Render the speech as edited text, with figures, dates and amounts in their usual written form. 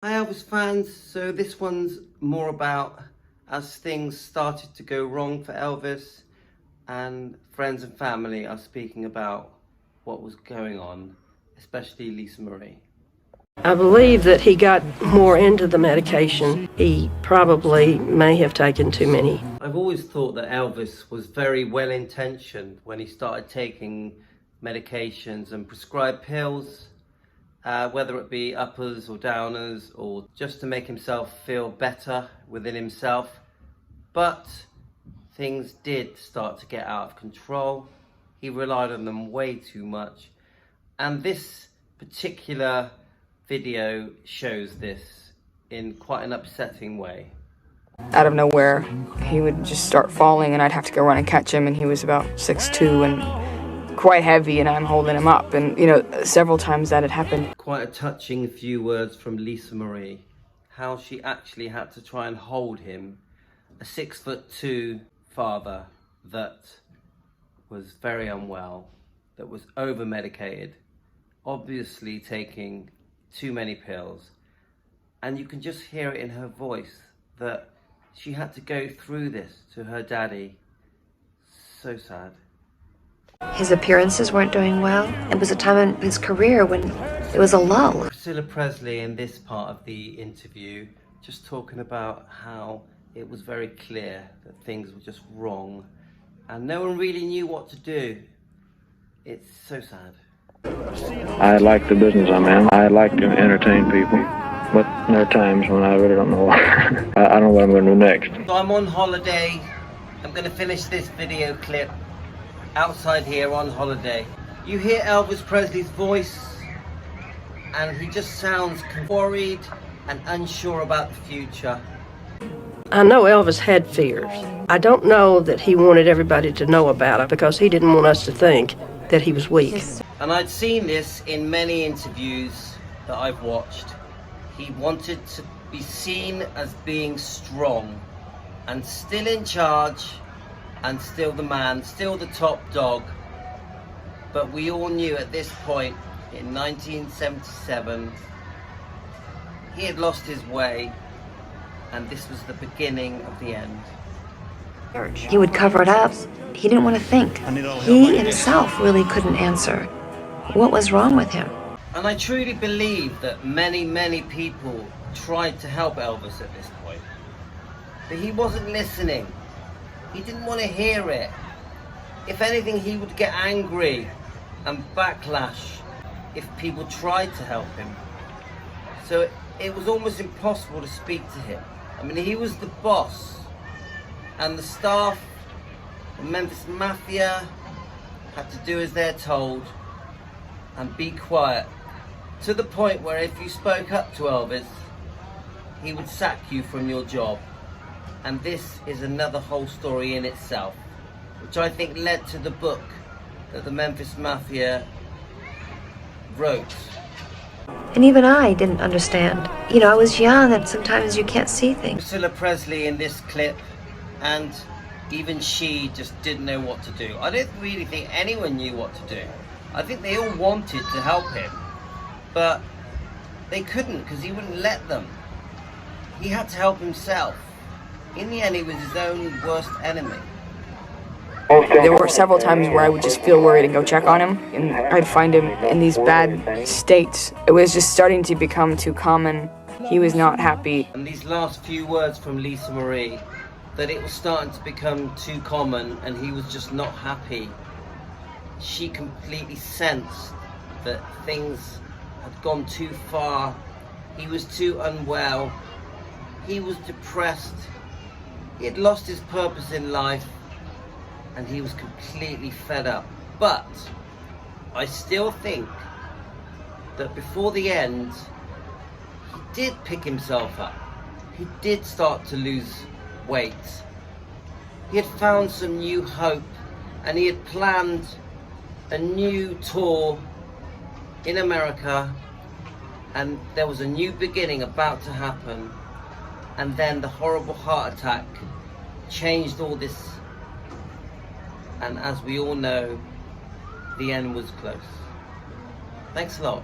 Hi Elvis fans, so this one's more about as things started to go wrong for Elvis and friends and family are speaking about what was going on, especially Lisa Marie. I believe that he got more into the medication. He probably may have taken too many. I've always thought that Elvis was very well intentioned when he started taking medications and prescribed pills. Whether it be uppers or downers or just to make himself feel better within himself. But things did start to get out of control. He relied on them way too much. And this particular video shows this in quite an upsetting way. Out of nowhere, he would just start falling and I'd have to go run and catch him, and he was about 6'2" and quite heavy, and I'm holding him up, and several times that had happened. Quite a touching few words from Lisa Marie, how she actually had to try and hold him, a 6'2" father that was very unwell, that was over medicated, obviously taking too many pills, and you can just hear it in her voice that she had to go through this to her daddy. So sad. His appearances weren't doing well. It was a time in his career when it was a lull. Presley in this part of the interview just talking about how it was very clear that things were just wrong and no one really knew what to do. It's so sad. I like the business I'm in. I like to entertain people, but there are times when I really don't know I don't know what I'm going to do next. So I'm on holiday. I'm going to finish this video clip outside here on holiday. You hear Elvis Presley's voice and he just sounds worried and unsure about the future. I know Elvis had fears. I don't know that he wanted everybody to know about it because he didn't want us to think that he was weak. And I'd seen this in many interviews that I've watched. He wanted to be seen as being strong and still in charge and still the man, still the top dog. But we all knew at this point in 1977 he had lost his way and this was the beginning of the end. He would cover it up. He didn't want to think. He himself really couldn't answer what was wrong with him. And I truly believe that many people tried to help Elvis at this point. But he wasn't listening. He didn't want to hear it. If anything, he would get angry and backlash if people tried to help him. So it was almost impossible to speak to him. I mean, he was the boss, and the staff, the Memphis Mafia, had to do as they're told and be quiet. To the point where if you spoke up to Elvis, he would sack you from your job. And this is another whole story in itself, which I think led to the book that the Memphis Mafia wrote. And even I didn't understand. I was young and sometimes you can't see things. Presley in this clip, and even she just didn't know what to do. I don't really think anyone knew what to do. I think they all wanted to help him, but they couldn't because he wouldn't let them. He had to help himself. In the end, he was his own worst enemy. There were several times where I would just feel worried and go check on him, and I'd find him in these bad states. It was just starting to become too common. He was not happy. And these last few words from Lisa Marie, that it was starting to become too common and he was just not happy. She completely sensed that things had gone too far. He was too unwell. He was depressed. He had lost his purpose in life and he was completely fed up. But I still think that before the end, he did pick himself up. He did start to lose weight. He had found some new hope and he had planned a new tour in America, and there was a new beginning about to happen. And then the horrible heart attack changed all this. And as we all know, the end was close. Thanks a lot.